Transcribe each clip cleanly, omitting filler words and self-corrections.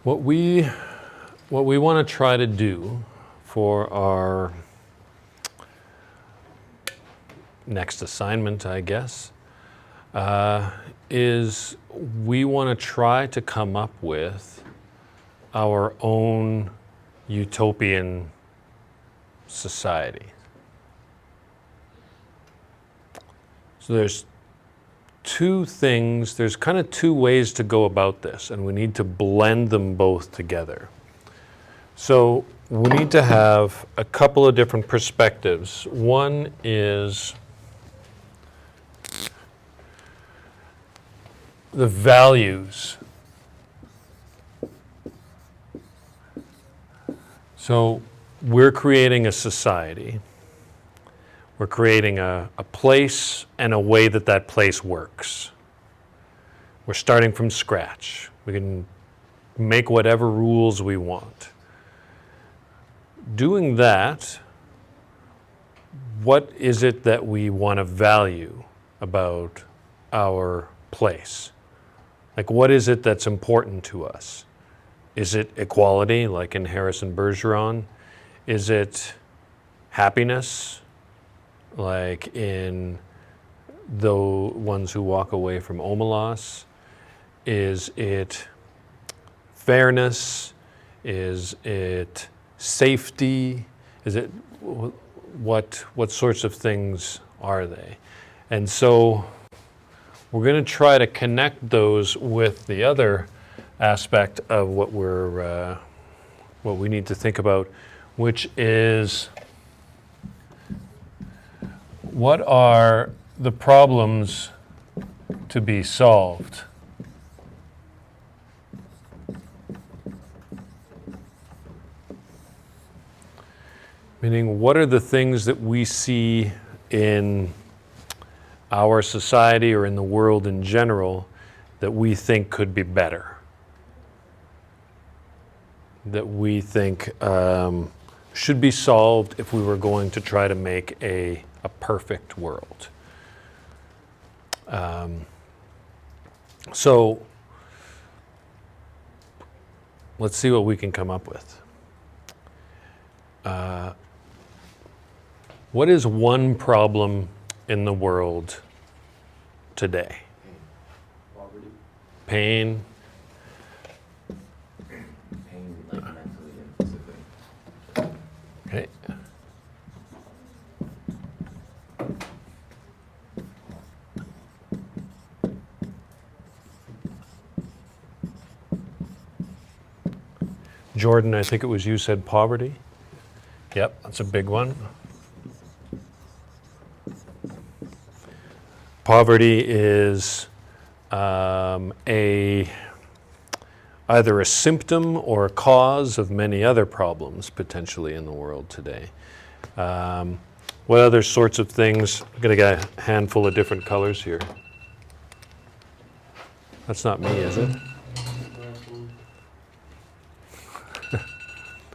What we want to try to do for our next assignment, I guess, is we want to try to come up with our own utopian society. So there's kind of two ways to go about this, and we need to blend them both together. So we need to have a couple of different perspectives. One is the values. So we're creating a society. We're creating a place and a way that place works. We're starting from scratch. We can make whatever rules we want. Doing that, what is it that we want to value about our place? Like, what is it that's important to us? Is it equality, like in Harrison Bergeron? Is it happiness, like in the ones who walk away from Omelas? Is it fairness? Is it safety? Is it what sorts of things are they? And so we're going to try to connect those with the other aspect of what we need to think about, which is what are the problems to be solved? Meaning, what are the things that we see in our society or in the world in general that we think could be better? That we think should be solved if we were going to try to make a perfect world. So let's see what we can come up with. What is one problem in the world today? Poverty. Pain. Pain, like mentally and physically. Okay. Jordan, I think it was you said poverty. Yep, that's a big one. Poverty is either a symptom or a cause of many other problems potentially in the world today. What other sorts of things? I'm going to get a handful of different colors here. That's not me, is it?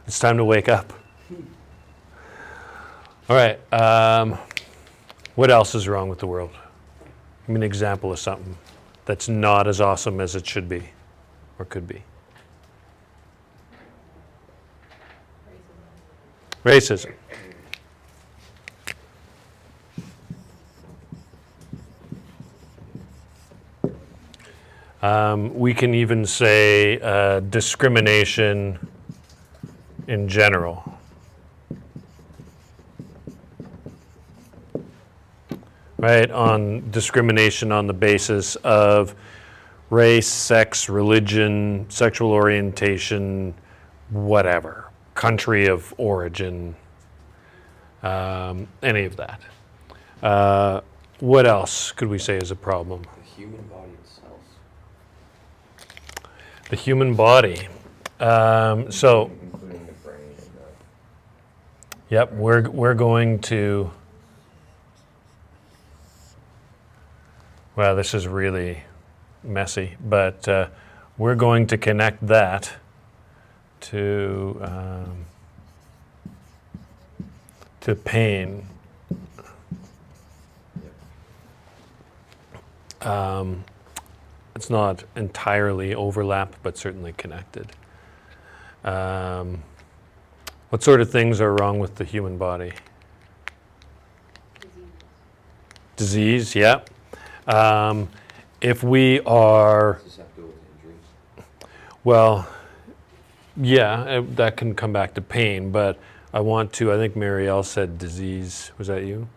It's time to wake up. All right. What else is wrong with the world? Give me an example of something that's not as awesome as it should be or could be. Racism. We can even say discrimination in general. Right, on discrimination on the basis of race, sex, religion, sexual orientation, whatever, country of origin, any of that. What else could we say is a problem? The human body itself. The human body. So, Including the brain and yep, we're going to. Well, this is really messy, but we're going to connect that to pain. It's not entirely overlap, but certainly connected. What sort of things are wrong with the human body? Disease, yeah. If we are, Susceptible to injuries. well, yeah, that can come back to pain, but I think Marielle said disease. Was that you?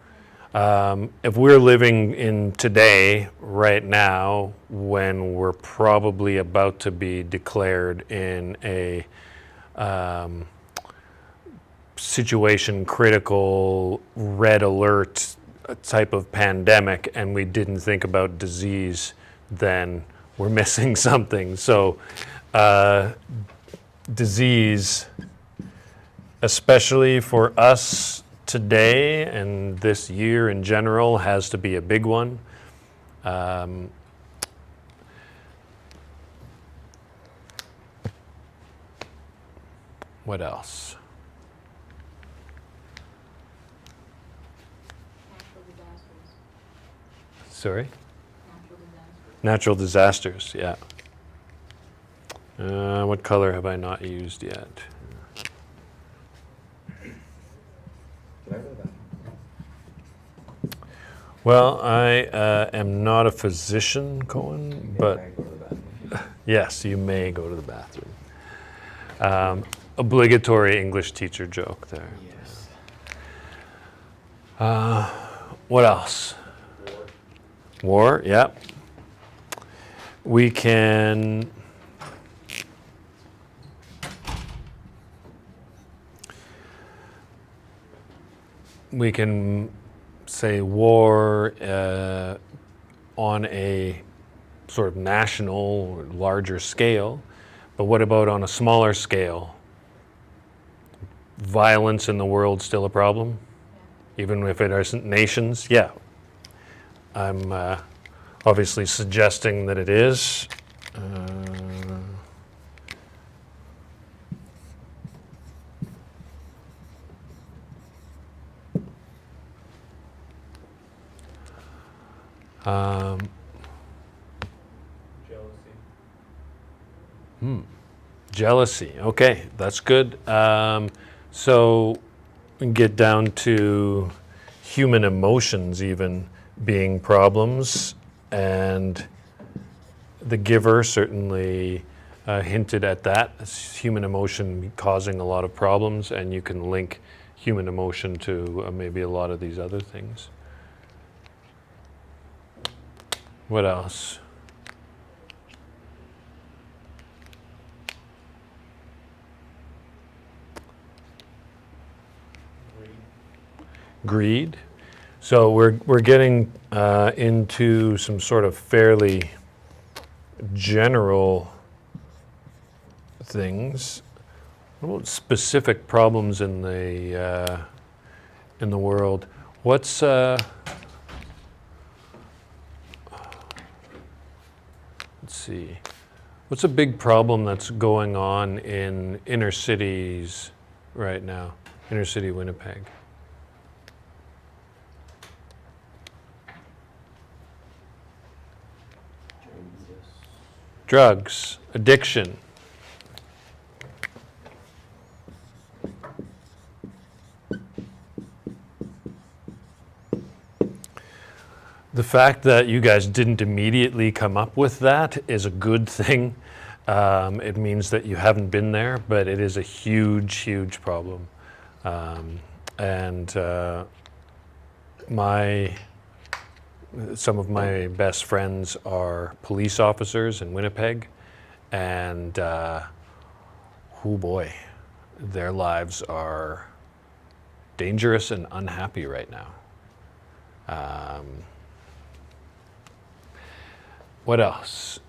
If we're living in today, right now, when we're probably about to be declared in a situation critical red alert type of pandemic, and we didn't think about disease, then we're missing something. So disease, especially for us today and this year in general, has to be a big one. What else? Natural disasters. Sorry? Natural disasters. Natural disasters, yeah. What color have I not used yet? Can I go to that? Well, I am not a physician, Cohen, but Can I go to the bathroom? yes, you may go to the bathroom. Obligatory English teacher joke there. Yes. What else? War, yeah. We can say war on a sort of national or larger scale, but what about on a smaller scale? Violence in the world still a problem? Even if it isn't nations? Yeah. I'm obviously suggesting that it is. Jealousy. Okay, that's good. So we can get down to human emotions even being problems, and the giver certainly hinted at that. It's human emotion causing a lot of problems, and you can link human emotion to maybe a lot of these other things. What else? Greed. So we're getting into some sort of fairly general things. What about specific problems in the world? What's let's see. What's a big problem that's going on in inner cities right now? Inner city Winnipeg. Drugs, addiction. The fact that you guys didn't immediately come up with that is a good thing. It means that you haven't been there, but it is a huge, huge problem. Some of my best friends are police officers in Winnipeg, and oh boy, their lives are dangerous and unhappy right now. What else?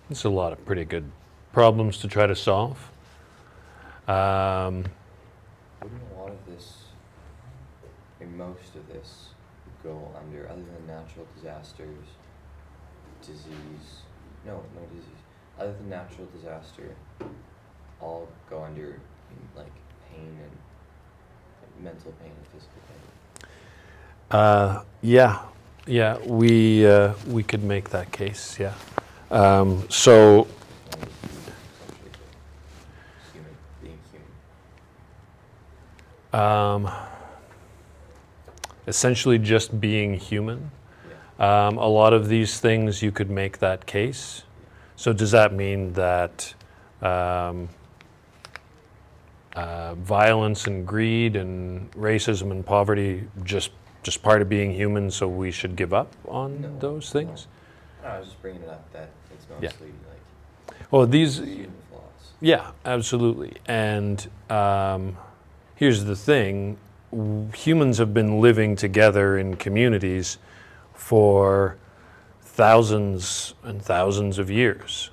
There's a lot of pretty good problems to try to solve. Wouldn't a lot of this, most of this, go under, other than natural disasters, disease, no disease, other than natural disaster, all go under, like, pain and mental pain and physical pain? Yeah, we could make that case, yeah. So Essentially just being human. Yeah. A lot of these things you could make that case. So does that mean that violence and greed and racism and poverty just part of being human, so we should give up on No, those things? No, I was just bringing it up that it's Yeah. mostly like Well, these, human flaws. yeah, absolutely. And here's the thing. Humans have been living together in communities for thousands and thousands of years.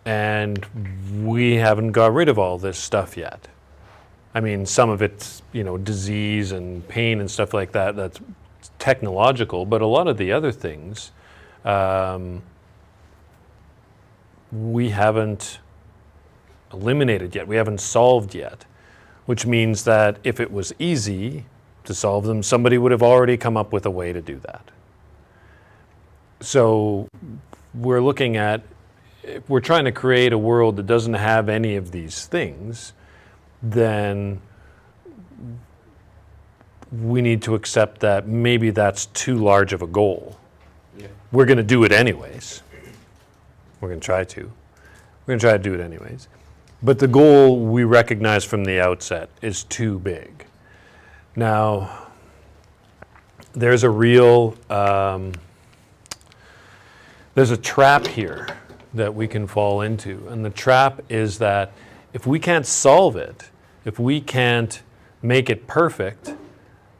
And we haven't got rid of all this stuff yet. I mean, some of it's, disease and pain and stuff like that, that's technological, but a lot of the other things, we haven't eliminated yet, we haven't solved yet, which means that if it was easy to solve them, somebody would have already come up with a way to do that. So we're looking at, if we're trying to create a world that doesn't have any of these things, then we need to accept that maybe that's too large of a goal. Yeah. We're going to do it anyways. We're going to try to. We're going to try to do it anyways. But the goal we recognize from the outset is too big. Now, there's a real, there's a trap here that we can fall into. And the trap is that if we can't solve it, if we can't make it perfect,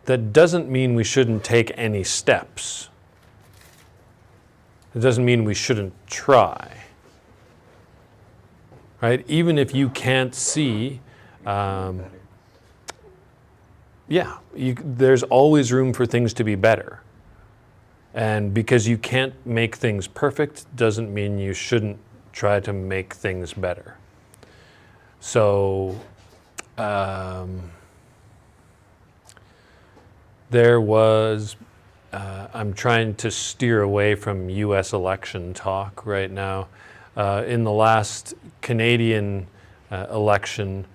that doesn't mean we shouldn't take any steps. It doesn't mean we shouldn't try. Right? Even if you can't see, there's always room for things to be better. And because you can't make things perfect doesn't mean you shouldn't try to make things better. So there was, I'm trying to steer away from US election talk right now. In the last Canadian election,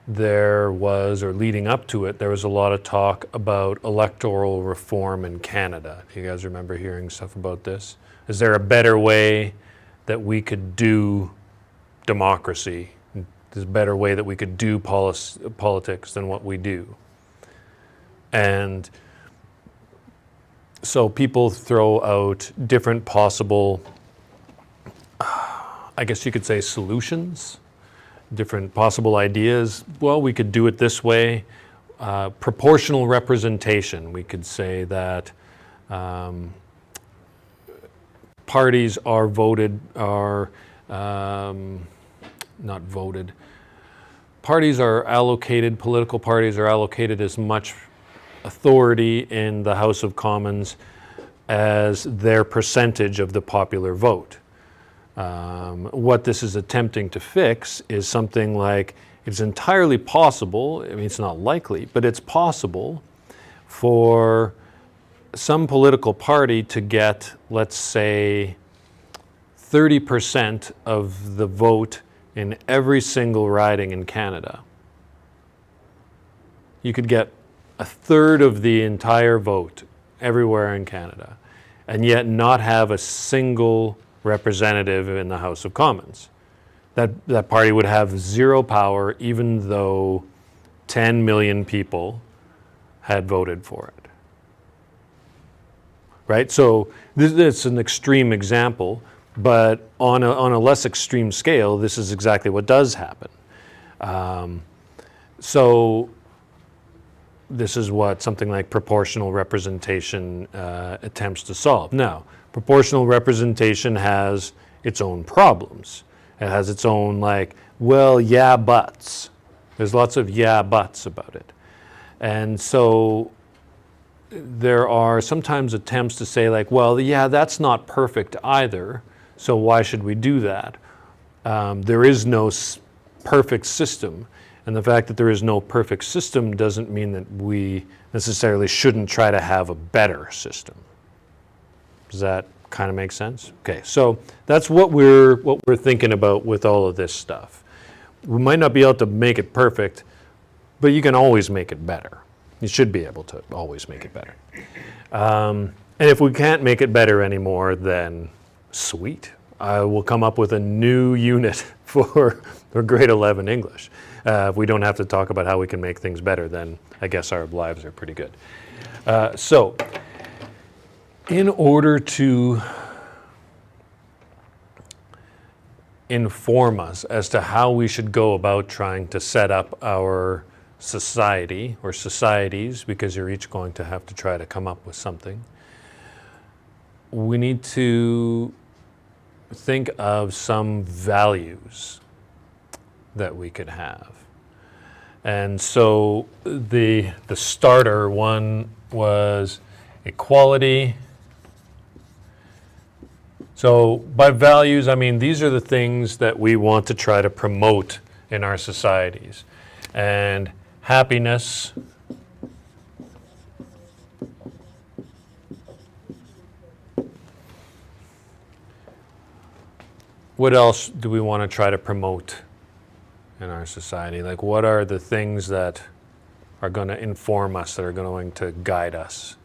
there was, or leading up to it, there was a lot of talk about electoral reform in Canada. Do you guys remember hearing stuff about this? Is there a better way that we could do democracy? There's a better way that we could do politics than what we do. And so people throw out different possible, I guess you could say, solutions, different possible ideas. Well, we could do it this way. Proportional representation. We could say that parties are voted, not voted. Parties are allocated, political parties are allocated as much authority in the House of Commons as their percentage of the popular vote. What this is attempting to fix is something like, it's entirely possible, I mean it's not likely, but it's possible for some political party to get, let's say, 30% of the vote in every single riding in Canada. You could get a third of the entire vote everywhere in Canada, and yet not have a single representative in the House of Commons. That party would have zero power even though 10 million people had voted for it. Right? So this is an extreme example, but on a less extreme scale, this is exactly what does happen. So this is what something like proportional representation attempts to solve. Now, proportional representation has its own problems. It has its own yeah, buts. There's lots of yeah, buts about it. And so there are sometimes attempts to say yeah, that's not perfect either, so why should we do that? There is no perfect system. And the fact that there is no perfect system doesn't mean that we necessarily shouldn't try to have a better system. Does that kind of make sense? Okay, so that's what we're thinking about with all of this stuff. We might not be able to make it perfect, but you can always make it better. You should be able to always make it better. And if we can't make it better anymore, then sweet. I will come up with a new unit for grade 11 English. If we don't have to talk about how we can make things better, then I guess our lives are pretty good. So, in order to inform us as to how we should go about trying to set up our society or societies, because you're each going to have to try to come up with something, we need to think of some values that we could have. And so the starter one was equality. So by values, I mean these are the things that we want to try to promote in our societies. And happiness, what else do we want to try to promote in our society? Like, what are the things that are going to inform us, that are going to guide us?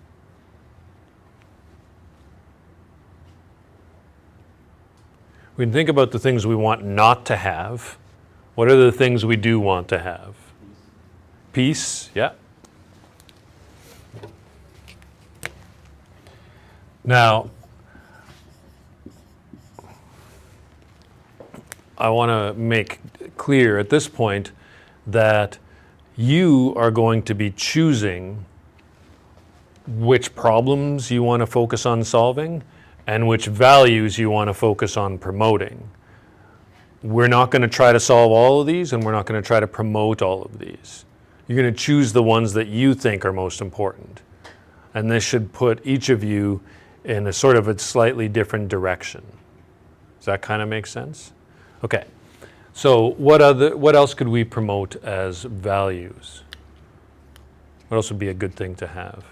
We can think about the things we want not to have. What are the things we do want to have? Peace, yeah. Now, I want to make clear at this point that you are going to be choosing which problems you want to focus on solving and which values you want to focus on promoting. We're not going to try to solve all of these, and we're not going to try to promote all of these. You're going to choose the ones that you think are most important. And this should put each of you in a sort of a slightly different direction. Does that kind of make sense? Okay. So what else could we promote as values? What else would be a good thing to have?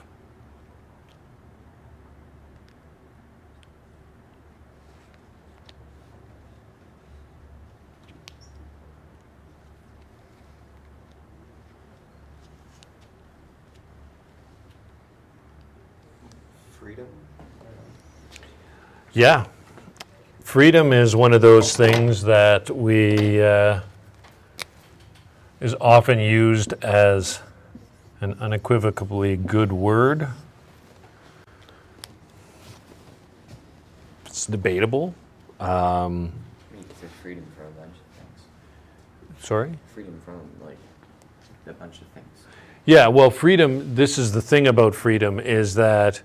Freedom? Yeah. Freedom is one of those things that is often used as an unequivocally good word. It's debatable. I mean, it's freedom from a bunch of things. Sorry? Freedom from, like, a bunch of things. Yeah, well, freedom, this is the thing about freedom, is that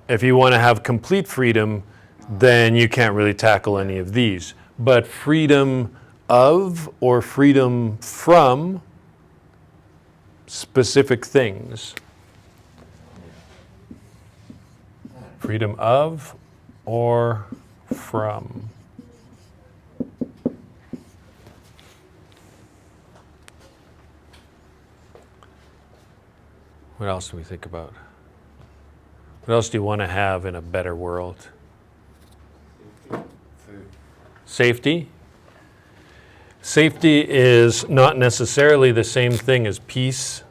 if you want to have complete freedom, then you can't really tackle any of these. But freedom of or freedom from specific things. Freedom of or from. What else do we think about? What else do you want to have in a better world? Food. Safety. Safety is not necessarily the same thing as peace.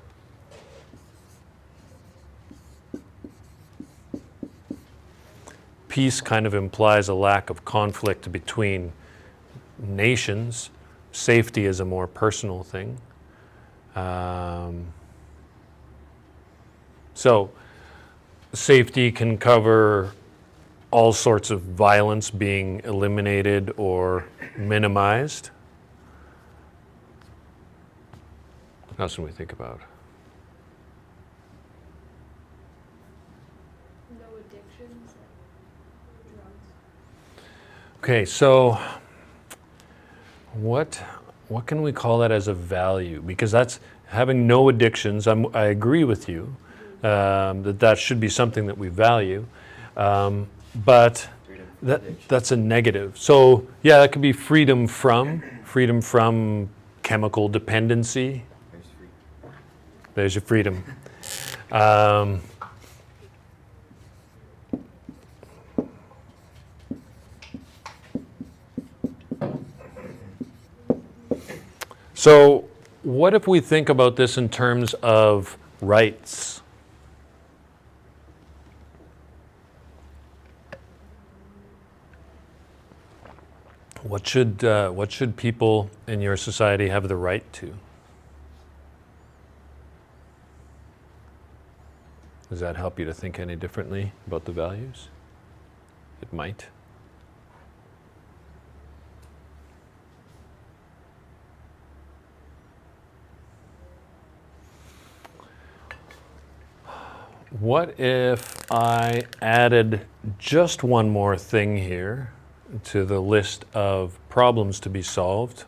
Peace kind of implies a lack of conflict between nations. Safety is a more personal thing. So, safety can cover all sorts of violence being eliminated or minimized. What else can we think about? No addictions, like drugs. Okay, so what can we call that as a value? Because that's having no addictions. I agree with you that should be something that we value, but that's a negative. So yeah, that could be freedom from chemical dependency. There's your freedom. So what if we think about this in terms of rights? What should people in your society have the right to? Does that help you to think any differently about the values? It might. What if I added just one more thing here to the list of problems to be solved,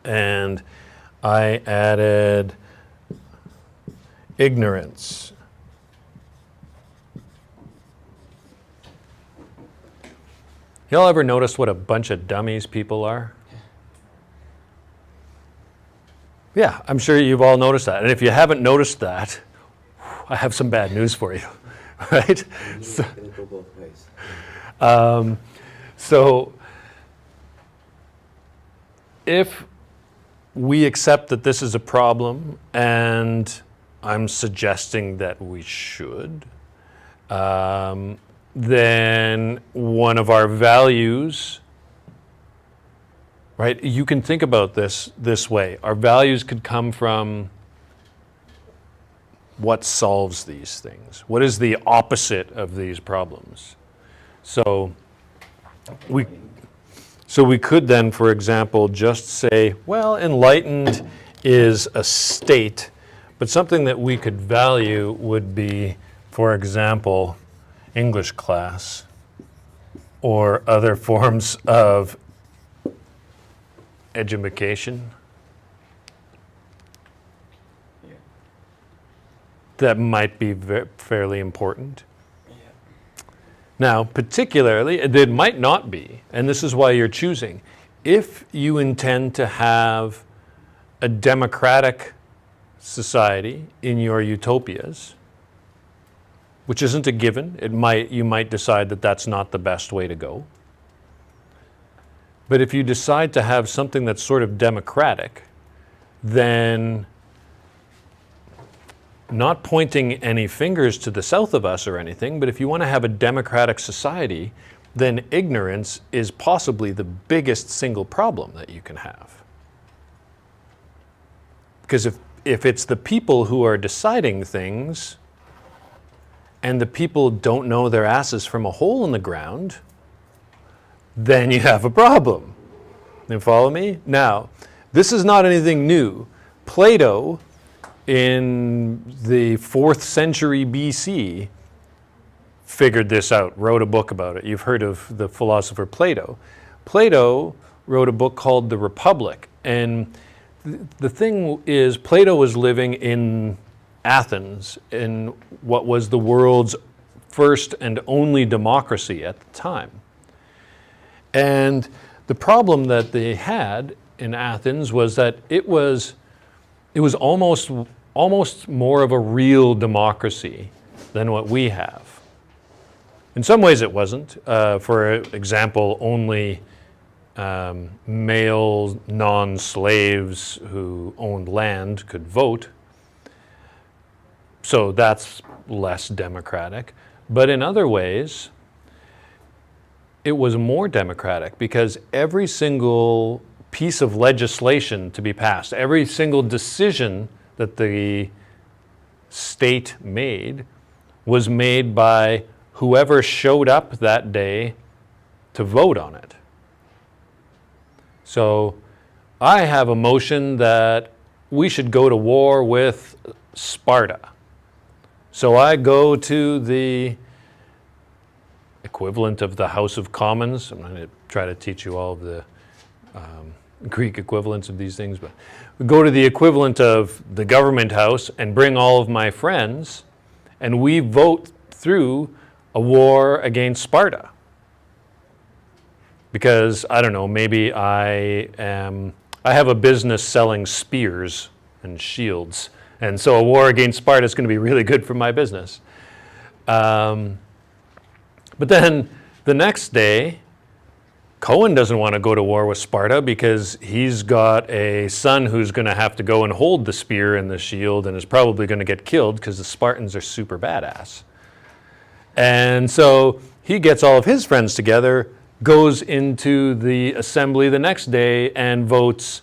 and I added ignorance? Y'all ever notice what a bunch of dummies people are? Yeah, I'm sure you've all noticed that. And if you haven't noticed that, I have some bad news for you, right? It'll go both ways. So if we accept that this is a problem, and I'm suggesting that we should, then one of our values, right? You can think about this way. Our values could come from what solves these things. What is the opposite of these problems? So we could then, for example, just say, well, enlightened is a state, but something that we could value would be, for example, English class or other forms of education that might be fairly important. Now, particularly, it might not be, and this is why you're choosing. If you intend to have a democratic society in your utopias, which isn't a given, you might decide that that's not the best way to go. But if you decide to have something that's sort of democratic, then not pointing any fingers to the south of us or anything, but if you want to have a democratic society, then ignorance is possibly the biggest single problem that you can have. Because if it's the people who are deciding things, and the people don't know their asses from a hole in the ground, then you have a problem. You follow me? Now, this is not anything new. Plato, in the 4th century BC, figured this out, wrote a book about it. You've heard of the philosopher Plato. Plato wrote a book called The Republic. And the thing is, Plato was living in Athens, in what was the world's first and only democracy at the time. And the problem that they had in Athens was that it was almost more of a real democracy than what we have. In some ways it wasn't. For example, only male non-slaves who owned land could vote. So that's less democratic. But in other ways, it was more democratic because every single piece of legislation to be passed, every single decision that the state made was made by whoever showed up that day to vote on it. So I have a motion that we should go to war with Sparta. So I go to the equivalent of the House of Commons. I'm going to try to teach you all of the Greek equivalents of these things, but we go to the equivalent of the government house and bring all of my friends, and we vote through a war against Sparta. Because, I don't know, maybe I have a business selling spears and shields, and so a war against Sparta is going to be really good for my business. But then the next day, Cohen doesn't want to go to war with Sparta because he's got a son who's going to have to go and hold the spear and the shield and is probably going to get killed because the Spartans are super badass. And so he gets all of his friends together, goes into the assembly the next day and votes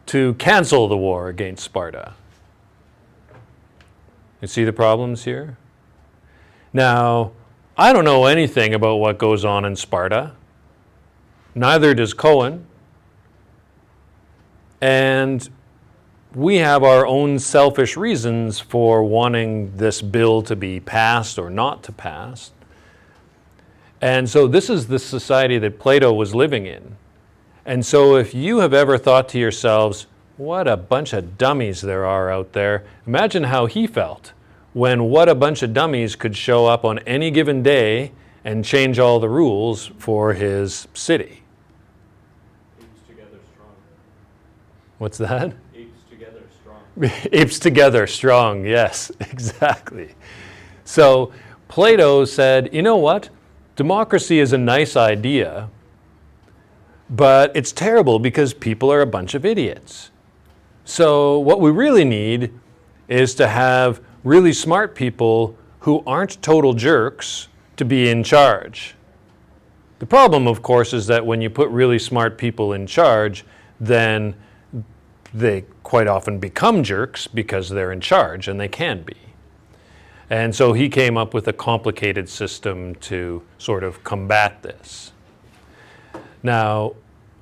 to cancel the war against Sparta. You see the problems here? Now, I don't know anything about what goes on in Sparta. Neither does Cohen. And we have our own selfish reasons for wanting this bill to be passed or not to pass. And so this is the society that Plato was living in. And so if you have ever thought to yourselves, what a bunch of dummies there are out there, imagine how he felt when what a bunch of dummies could show up on any given day and change all the rules for his city. Apes together strong. What's that? Apes together strong. Apes together strong, yes, exactly. So Plato said, you know what? Democracy is a nice idea, but it's terrible because people are a bunch of idiots. So what we really need is to have really smart people who aren't total jerks to be in charge. The problem, of course, is that when you put really smart people in charge, then they quite often become jerks because they're in charge, and they can be. And so he came up with a complicated system to sort of combat this. Now,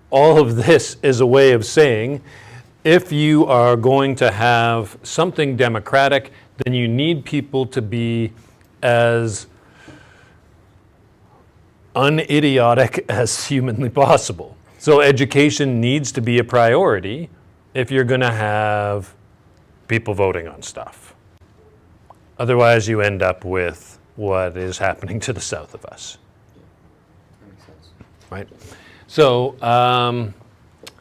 all of this is a way of saying, if you are going to have something democratic, then you need people to be as unidiotic as humanly possible. So education needs to be a priority if you're going to have people voting on stuff. Otherwise, you end up with what is happening to the south of us. That makes sense. Right? So,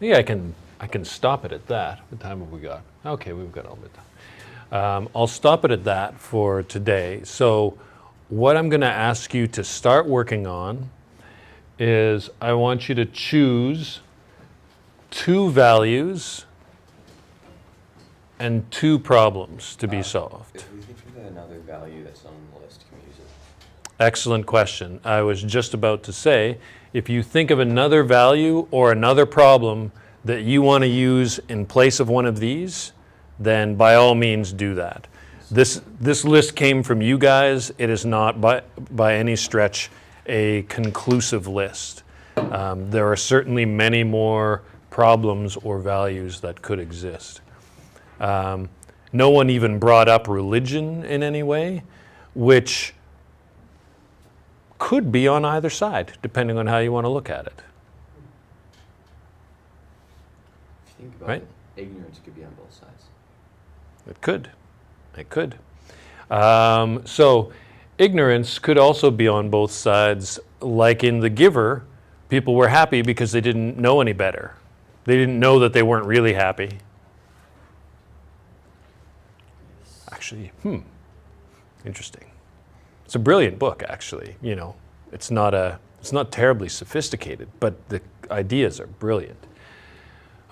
yeah, I can stop it at that. What time have we got? Okay, we've got all the time. I'll stop it at that for today. So what I'm going to ask you to start working on is I want you to choose 2 values and 2 problems to be solved. If we think of another value that's on the list, can we use it? Excellent question. I was just about to say, if you think of another value or another problem that you want to use in place of one of these, then by all means do that. This list came from you guys. It is not by any stretch a conclusive list. There are certainly many more problems or values that could exist. No one even brought up religion in any way, which could be on either side, depending on how you want to look at it. If you think about Right. it, ignorance could be on both sides. It could. It could. So ignorance could also be on both sides. Like in The Giver, people were happy because they didn't know any better. They didn't know that they weren't really happy. Actually, interesting. It's a brilliant book, actually. You know, it's not terribly sophisticated, but the ideas are brilliant.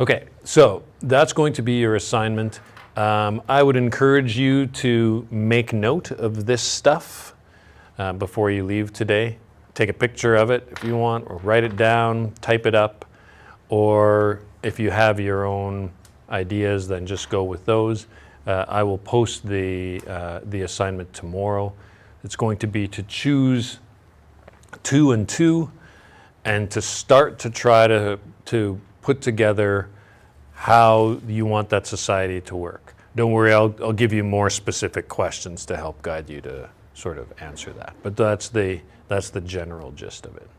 Okay, so that's going to be your assignment. I would encourage you to make note of this stuff before you leave today. Take a picture of it if you want, or write it down, type it up, or if you have your own ideas, then just go with those. I will post the assignment tomorrow. It's going to be to choose 2 and 2 and to start to try to put together how you want that society to work. Don't worry, I'll give you more specific questions to help guide you to sort of answer that. But that's the general gist of it.